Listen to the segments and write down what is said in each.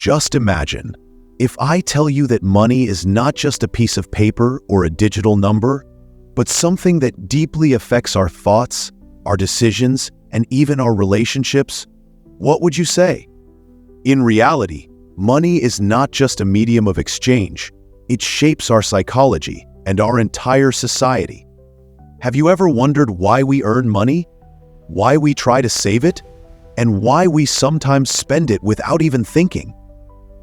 Just imagine, if I tell you that money is not just a piece of paper or a digital number, but something that deeply affects our thoughts, our decisions, and even our relationships, what would you say? In reality, money is not just a medium of exchange. It shapes our psychology and our entire society. Have you ever wondered why we earn money? Why we try to save it? And why we sometimes spend it without even thinking?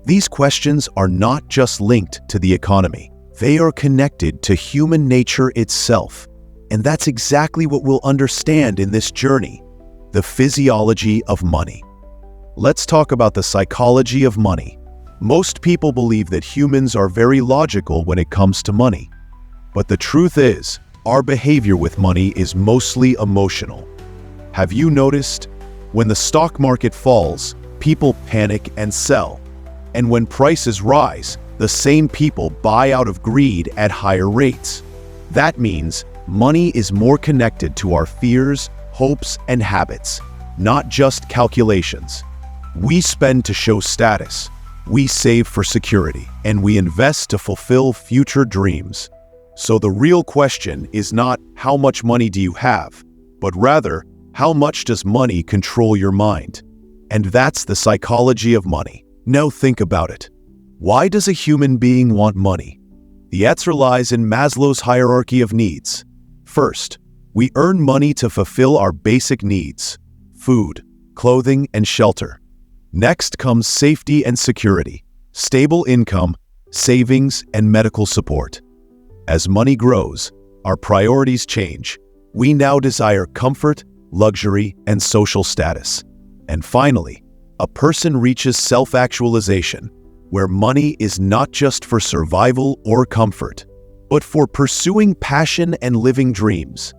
These questions are not just linked to the economy. They are connected to human nature itself. And that's exactly what we'll understand in this journey, the physiology of money. Let's talk about the psychology of money. Most people believe that humans are very logical when it comes to money. But the truth is, our behavior with money is mostly emotional. Have you noticed? When the stock market falls, people panic and sell. And when prices rise, the same people buy out of greed at higher rates. That means money is more connected to our fears, hopes, and habits, not just calculations. We spend to show status, we save for security, and we invest to fulfill future dreams. So the real question is not how much money do you have, but rather, how much does money control your mind? And that's the psychology of money. Now think about it. Why does a human being want money? The answer lies in Maslow's hierarchy of needs. First, we earn money to fulfill our basic needs: food, clothing, and shelter. Next comes safety and security, stable income, savings, and medical support. As money grows, our priorities change. We now desire comfort, luxury, and social status. And finally, a person reaches self-actualization, where money is not just for survival or comfort, but for pursuing passion and living dreams.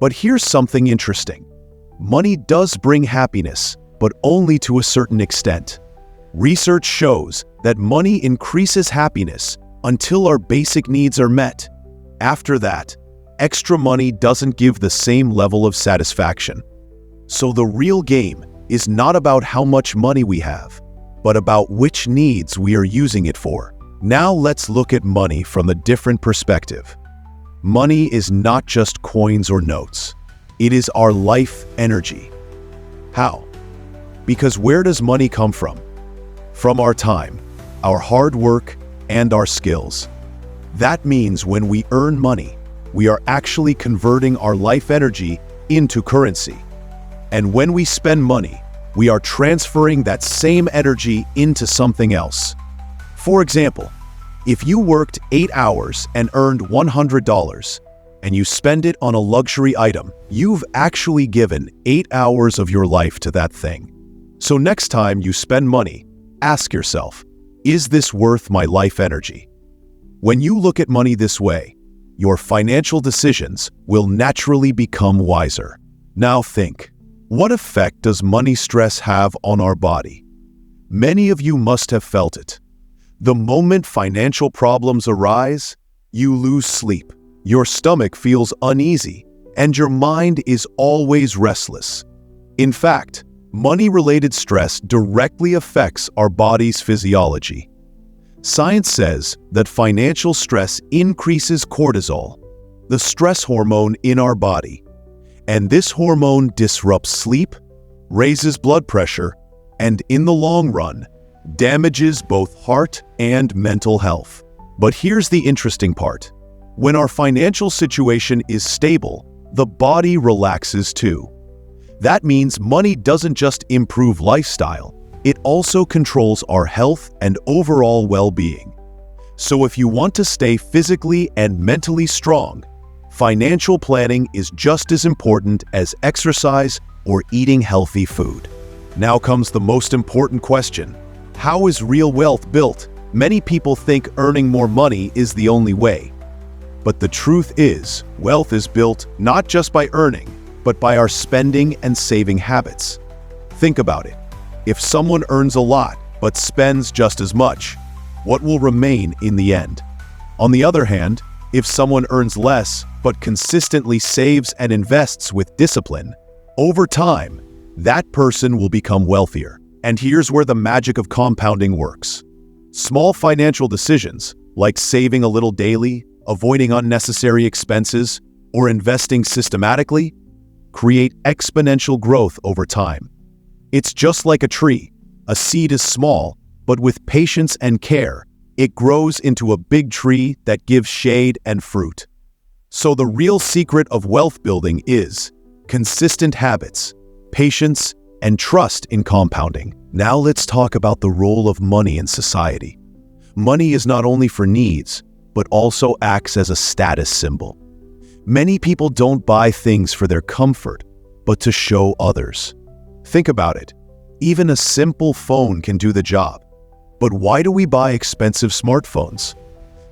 But here's something interesting. Money does bring happiness, but only to a certain extent. Research shows that money increases happiness until our basic needs are met. After that, extra money doesn't give the same level of satisfaction. So the real game is not about how much money we have, but about which needs we are using it for. Now let's look at money from a different perspective. Money is not just coins or notes. It is our life energy. How? Because where does money come from? From our time, our hard work, and our skills. That means when we earn money, we are actually converting our life energy into currency. And when we spend money, we are transferring that same energy into something else. For example, if you worked 8 hours and earned $100, and you spend it on a luxury item, you've actually given 8 hours of your life to that thing. So next time you spend money, ask yourself, is this worth my life energy? When you look at money this way, your financial decisions will naturally become wiser. Now think, what effect does money stress have on our body? Many of you must have felt it. The moment financial problems arise, you lose sleep, your stomach feels uneasy, and your mind is always restless. In fact, money-related stress directly affects our body's physiology. Science says that financial stress increases cortisol, the stress hormone in our body. And this hormone disrupts sleep, raises blood pressure, and in the long run, damages both heart and mental health. But here's the interesting part. When our financial situation is stable, the body relaxes too. That means money doesn't just improve lifestyle, it also controls our health and overall well-being. So if you want to stay physically and mentally strong, financial planning is just as important as exercise or eating healthy food. Now comes the most important question. How is real wealth built? Many people think earning more money is the only way. But the truth is, wealth is built not just by earning, but by our spending and saving habits. Think about it. If someone earns a lot but spends just as much, what will remain in the end? On the other hand, if someone earns less but consistently saves and invests with discipline, over time, that person will become wealthier. And here's where the magic of compounding works. Small financial decisions, like saving a little daily, avoiding unnecessary expenses, or investing systematically, create exponential growth over time. It's just like a tree. A seed is small, but with patience and care, it grows into a big tree that gives shade and fruit. So the real secret of wealth building is consistent habits, patience, and trust in compounding. Now let's talk about the role of money in society. Money is not only for needs, but also acts as a status symbol. Many people don't buy things for their comfort, but to show others. Think about it. Even a simple phone can do the job. But why do we buy expensive smartphones?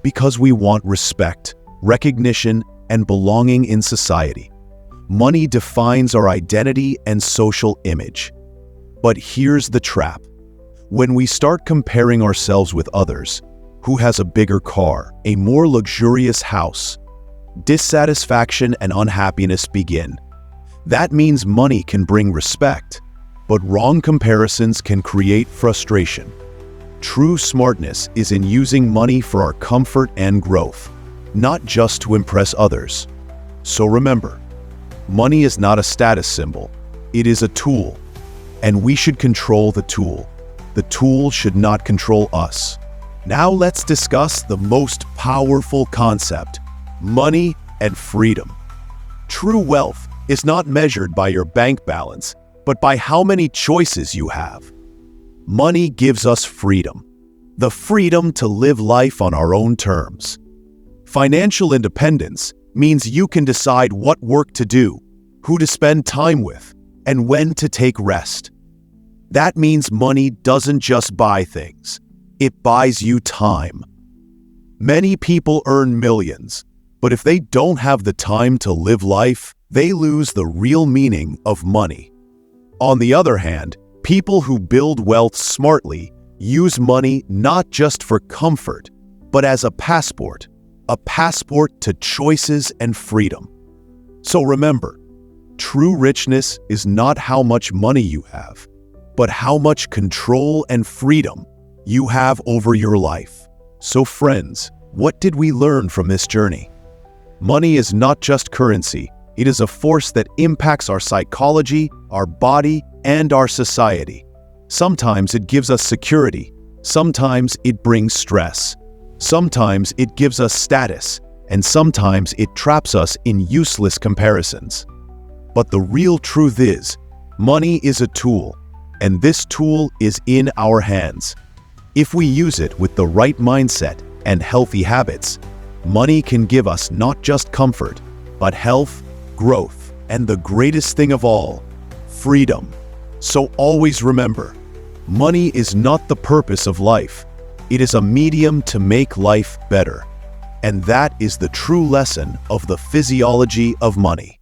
Because we want respect, recognition, and belonging in society. Money defines our identity and social image. But here's the trap. When we start comparing ourselves with others, who has a bigger car, a more luxurious house, dissatisfaction and unhappiness begin. That means money can bring respect, but wrong comparisons can create frustration. True smartness is in using money for our comfort and growth, not just to impress others. So remember, money is not a status symbol, it is a tool, and we should control the tool. The tool should not control us. Now let's discuss the most powerful concept, money and freedom. True wealth is not measured by your bank balance, but by how many choices you have. Money gives us freedom, the freedom to live life on our own terms. Financial independence means you can decide what work to do, who to spend time with, and when to take rest. That means money doesn't just buy things, it buys you time. Many people earn millions, but if they don't have the time to live life, they lose the real meaning of money. On the other hand, people who build wealth smartly use money not just for comfort, but as a passport to choices and freedom. So remember, true richness is not how much money you have, but how much control and freedom you have over your life. So friends, what did we learn from this journey? Money is not just currency, it is a force that impacts our psychology, our body, and our society. Sometimes it gives us security, sometimes it brings stress, sometimes it gives us status, and sometimes it traps us in useless comparisons. But the real truth is, money is a tool, and this tool is in our hands. If we use it with the right mindset and healthy habits, money can give us not just comfort, but health, growth, and the greatest thing of all, freedom. So always remember, money is not the purpose of life. It is a medium to make life better. And that is the true lesson of the physiology of money.